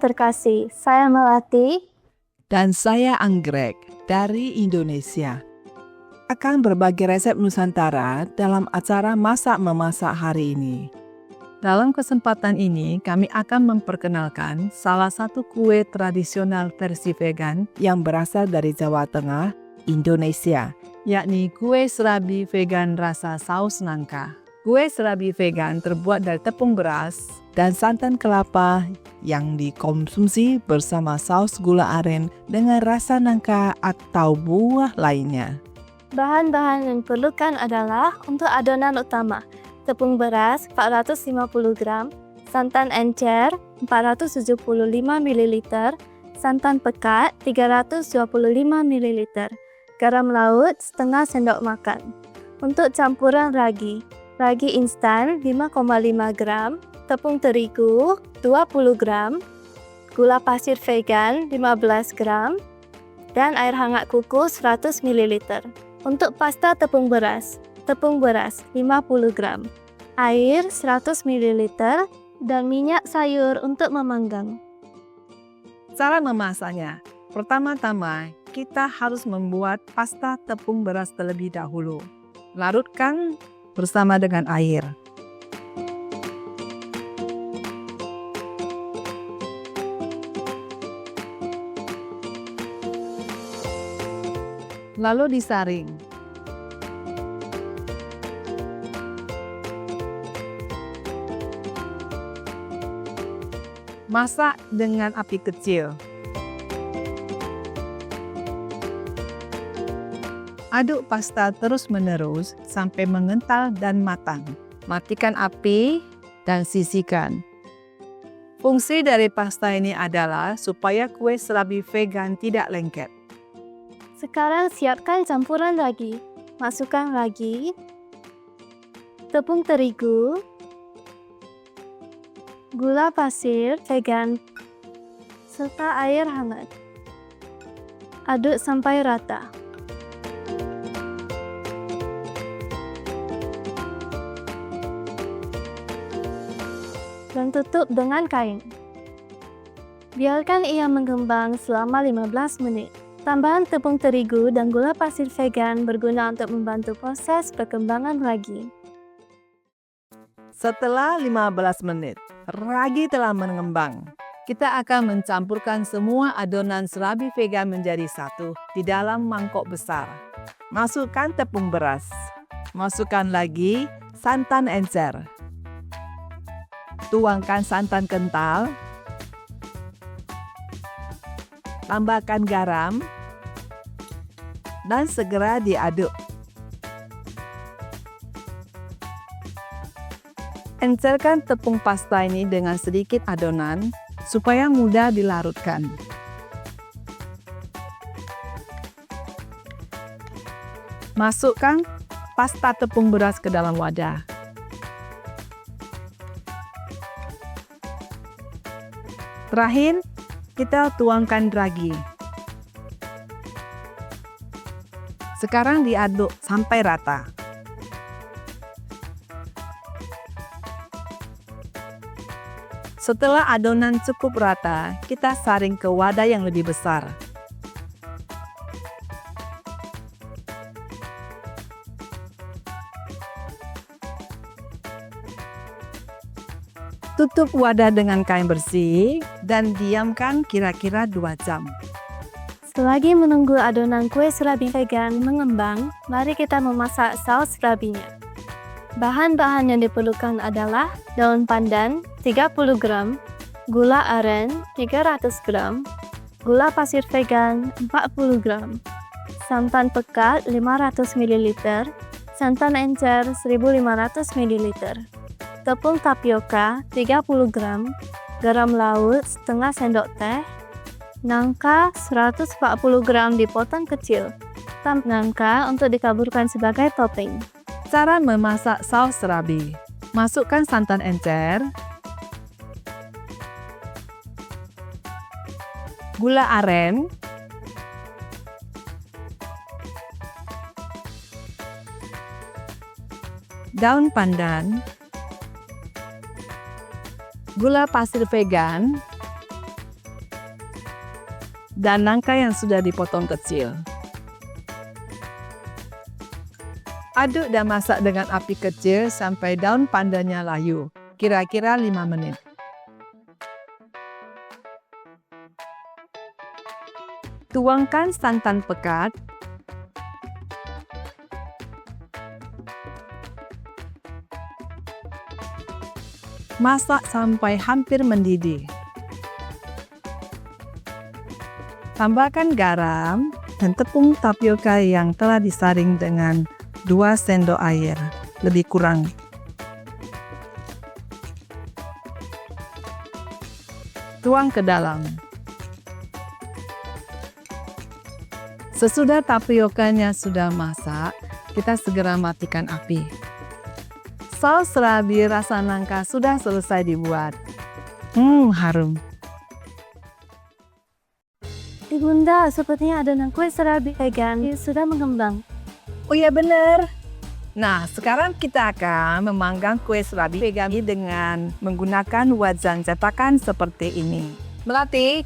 terkasih, saya Melati. Dan saya Anggrek dari Indonesia. Akan berbagi resep Nusantara dalam acara Masak-Memasak hari ini. Dalam kesempatan ini, kami akan memperkenalkan salah satu kue tradisional versi vegan yang berasal dari Jawa Tengah, Indonesia, yakni kue serabi vegan rasa saus nangka. Kue serabi vegan terbuat dari tepung beras dan santan kelapa yang dikonsumsi bersama saus gula aren dengan rasa nangka atau buah lainnya. Bahan-bahan yang diperlukan adalah untuk adonan utama, tepung beras 450 gram, santan encer 475 ml, santan pekat 325 ml, garam laut setengah sendok makan. Untuk campuran ragi instan 5,5 gram, tepung terigu 20 gram, gula pasir vegan 15 gram, dan air hangat kuku 100 ml. Untuk pasta tepung beras 50 gram, air 100 ml, dan minyak sayur untuk memanggang. Cara memasaknya, pertama-tama kita harus membuat pasta tepung beras terlebih dahulu. Larutkan bersama dengan air. Lalu disaring. Masak dengan api kecil. Aduk pasta terus-menerus sampai mengental dan matang. Matikan api dan sisihkan. Fungsi dari pasta ini adalah supaya kue serabi vegan tidak lengket. Sekarang siapkan campuran ragi. Masukkan ragi, tepung terigu, gula pasir vegan, serta air hangat. Aduk sampai rata. Dan tutup dengan kain. Biarkan ia mengembang selama 15 menit. Tambahan tepung terigu dan gula pasir vegan berguna untuk membantu proses perkembangan ragi. Setelah 15 menit, ragi telah mengembang. Kita akan mencampurkan semua adonan serabi vegan menjadi satu di dalam mangkok besar. Masukkan tepung beras. Masukkan lagi santan encer. Tuangkan santan kental. Tambahkan garam dan segera diaduk. Encerkan tepung pasta ini dengan sedikit adonan supaya mudah dilarutkan. Masukkan pasta tepung beras ke dalam wadah. Terakhir, kita tuangkan ragi. Sekarang diaduk sampai rata. Setelah adonan cukup rata, kita saring ke wadah yang lebih besar. Tutup wadah dengan kain bersih dan diamkan kira-kira 2 jam. Selagi menunggu adonan kue serabi vegan mengembang, mari kita memasak saus serabinya. Bahan-bahan yang diperlukan adalah daun pandan 30 gram, gula aren 300 gram, gula pasir vegan 40 gram, santan pekat 500 ml, santan encer 1500 ml, tepung tapioka 30 gram, garam laut setengah sendok teh, nangka 140 gram dipotong kecil, tambah nangka untuk ditaburkan sebagai topping. Cara memasak saus serabi. Masukkan santan encer, gula aren, daun pandan, gula pasir vegan, dan nangka yang sudah dipotong kecil. Aduk dan masak dengan api kecil sampai daun pandannya layu, kira-kira 5 menit. Tuangkan santan pekat, masak sampai hampir mendidih. Tambahkan garam dan tepung tapioka yang telah disaring dengan 2 sendok air, lebih kurang. Tuang ke dalam. Sesudah tapiokanya sudah masak, kita segera matikan api. Saus serabi rasa nangka sudah selesai dibuat. Harum. Ibunda, sepertinya adonan kue serabi vegan sudah mengembang. Oh ya benar. Nah, sekarang kita akan memanggang kue serabi vegan dengan menggunakan wajan cetakan seperti ini. Melati,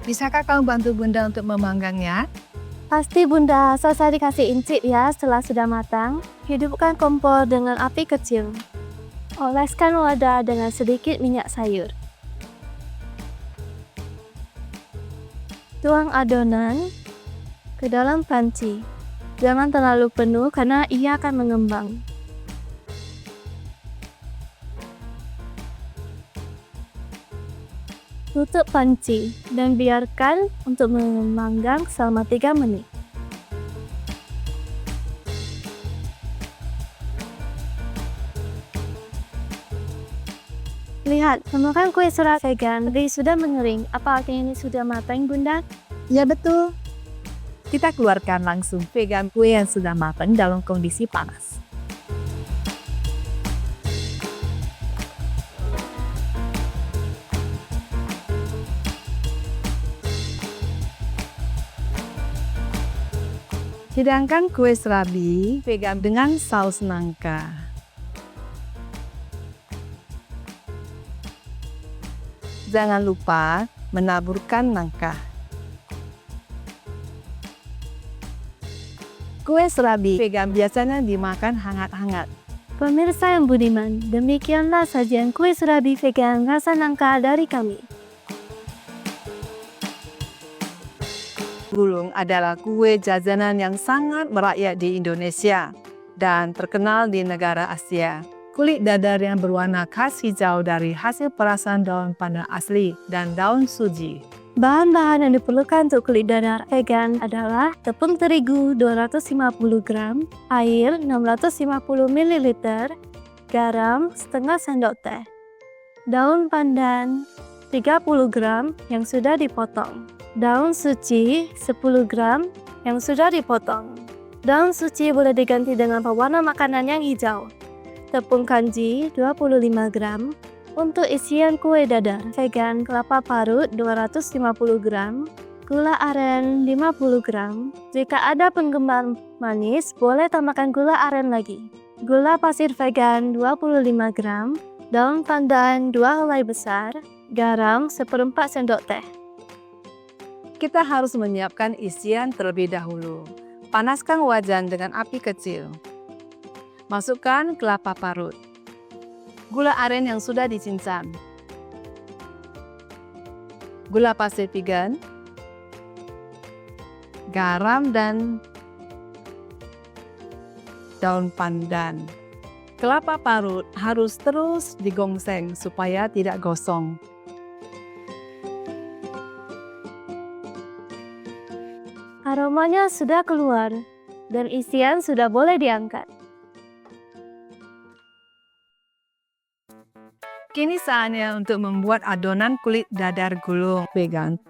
bisakah kamu bantu Bunda untuk memanggangnya? Pasti Bunda, selesai dikasih incik ya setelah sudah matang. Hidupkan kompor dengan api kecil. Oleskan wadah dengan sedikit minyak sayur. Tuang adonan ke dalam panci. Jangan terlalu penuh karena ia akan mengembang. Tutup panci dan biarkan untuk memanggang selama 3 menit. Lihat, memakan kue serabi vegan sudah mengering. Apa artinya ini sudah matang, Bunda? Ya betul. Kita keluarkan langsung vegan kue yang sudah matang dalam kondisi panas. Hidangkan kue serabi vegan dengan saus nangka. Jangan lupa menaburkan nangka. Kue serabi vegan biasanya dimakan hangat-hangat. Pemirsa yang budiman, demikianlah sajian kue serabi vegan rasa nangka dari kami. Gulung adalah kue jajanan yang sangat merakyat di Indonesia dan terkenal di negara Asia. Kulit dadar yang berwarna khas hijau dari hasil perasan daun pandan asli dan daun suji. Bahan-bahan yang diperlukan untuk kulit dadar vegan adalah tepung terigu 250 gram, air 650 ml, garam setengah sendok teh, daun pandan 30 gram yang sudah dipotong, daun suci 10 gram yang sudah dipotong. Daun suci boleh diganti dengan pewarna makanan yang hijau. Tepung kanji 25 gram. Untuk isian kue dadar vegan, kelapa parut 250 gram, gula aren 50 gram. Jika ada penggemar manis, boleh tambahkan gula aren lagi. Gula pasir vegan 25 gram, daun pandan 2 helai besar, garam 1/4 sendok teh. Kita harus menyiapkan isian terlebih dahulu. Panaskan wajan dengan api kecil. Masukkan kelapa parut, gula aren yang sudah dicincang, gula pasir vegan, garam dan daun pandan. Kelapa parut harus terus digongseng supaya tidak gosong. Aromanya sudah keluar dan isian sudah boleh diangkat. Kini saatnya untuk membuat adonan kulit dadar gulung vegan.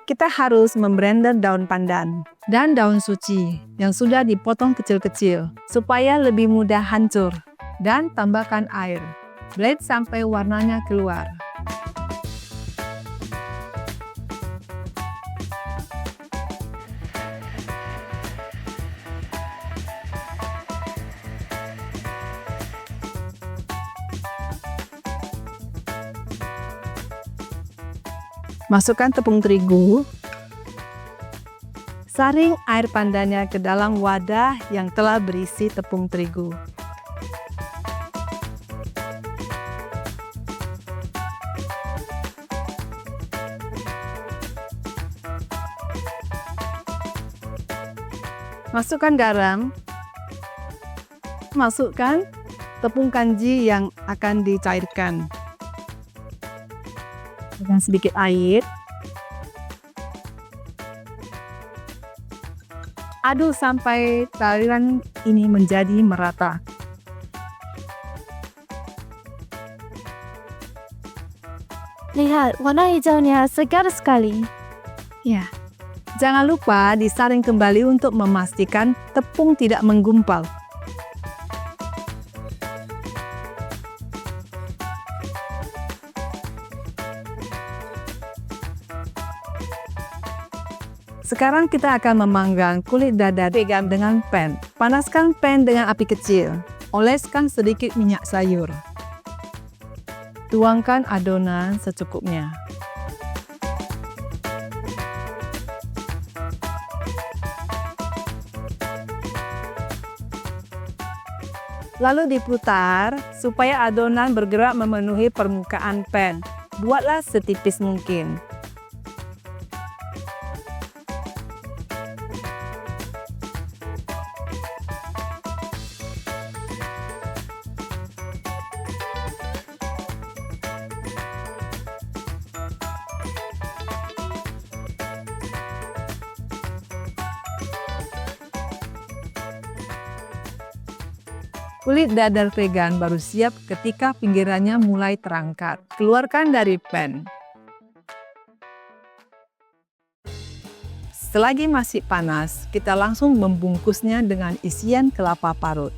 Kita harus memblender daun pandan dan daun suci yang sudah dipotong kecil-kecil supaya lebih mudah hancur. Dan tambahkan air. Blend sampai warnanya keluar. Masukkan tepung terigu, Saring air pandannya ke dalam wadah yang telah berisi tepung terigu. Masukkan garam. Masukkan tepung kanji yang akan dicairkan. Dengan sedikit air. Aduk sampai cairan ini menjadi merata. Lihat, warna hijaunya segar sekali. Ya. Jangan lupa disaring kembali untuk memastikan tepung tidak menggumpal. Sekarang kita akan memanggang kulit dadar vegan dengan pan. Panaskan pan dengan api kecil. Oleskan sedikit minyak sayur. Tuangkan adonan secukupnya. Lalu diputar supaya adonan bergerak memenuhi permukaan pan. Buatlah setipis mungkin. Kulit dadar vegan baru siap ketika pinggirannya mulai terangkat. Keluarkan dari pan. Selagi masih panas, kita langsung membungkusnya dengan isian kelapa parut.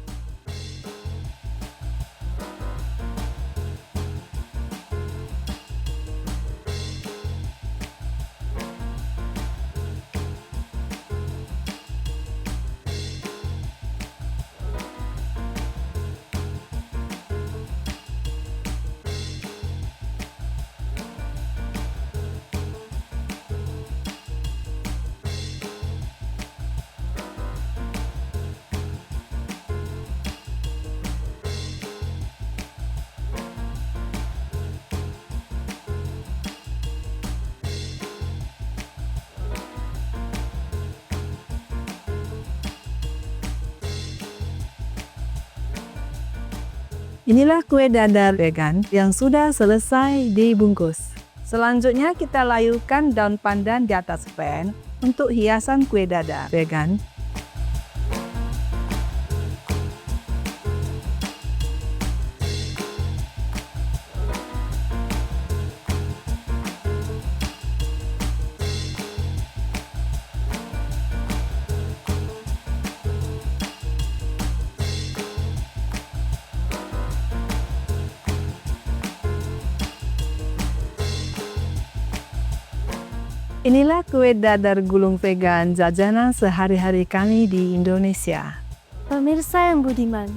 Inilah kue dadar vegan yang sudah selesai dibungkus. Selanjutnya kita layurkan daun pandan di atas pan untuk hiasan kue dadar vegan. Inilah kue dadar gulung vegan jajanan sehari-hari kami di Indonesia. Pemirsa yang budiman,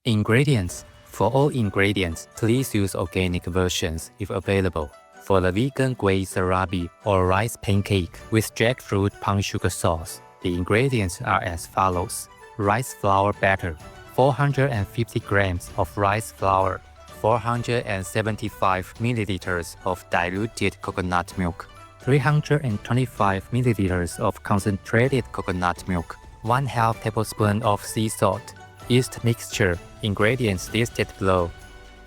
Ingredients. For all ingredients, please use organic versions if available. For the vegan kue sarabi or rice pancake with jackfruit palm sugar sauce, the ingredients are as follows. Rice flour batter, 450 grams of rice flour, 475 milliliters of diluted coconut milk, 325 milliliters of concentrated coconut milk, 1/2 tablespoon of sea salt. Yeast mixture, ingredients listed below.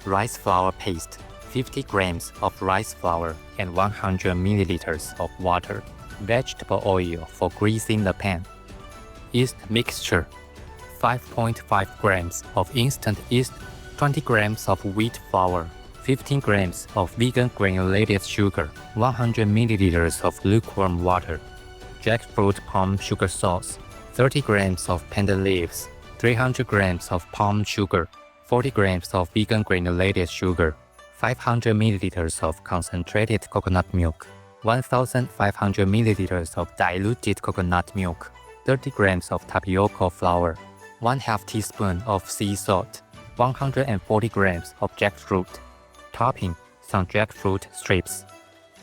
Rice flour paste, 50 grams of rice flour and 100 milliliters of water. Vegetable oil for greasing the pan. Yeast mixture, 5.5 grams of instant yeast, 20 grams of wheat flour, 15 grams of vegan granulated sugar, 100 milliliters of lukewarm water, jackfruit palm sugar sauce, 30 grams of panda leaves, 300 grams of palm sugar, 40 grams of vegan granulated sugar, 500 milliliters of concentrated coconut milk, 1,500 milliliters of diluted coconut milk, 30 grams of tapioca flour, 1/2 teaspoon of sea salt, 140 grams of jackfruit. Topping, some jackfruit strips.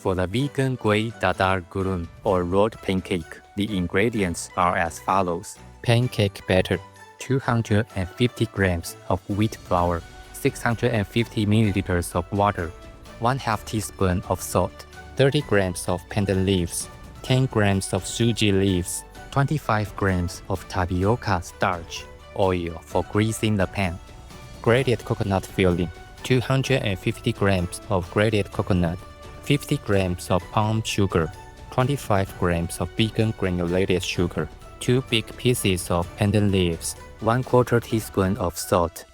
For the vegan Gui Dadar Gurun or rolled pancake, the ingredients are as follows. Pancake batter, 250 grams of wheat flour, 650 milliliters of water, 1/2 teaspoon of salt, 30 grams of pandan leaves, 10 grams of suji leaves, 25 grams of tapioca starch, oil for greasing the pan, grated coconut filling, 250 grams of grated coconut, 50 grams of palm sugar, 25 grams of vegan granulated sugar, 2 big pieces of pandan leaves, 1/4 teaspoon of salt,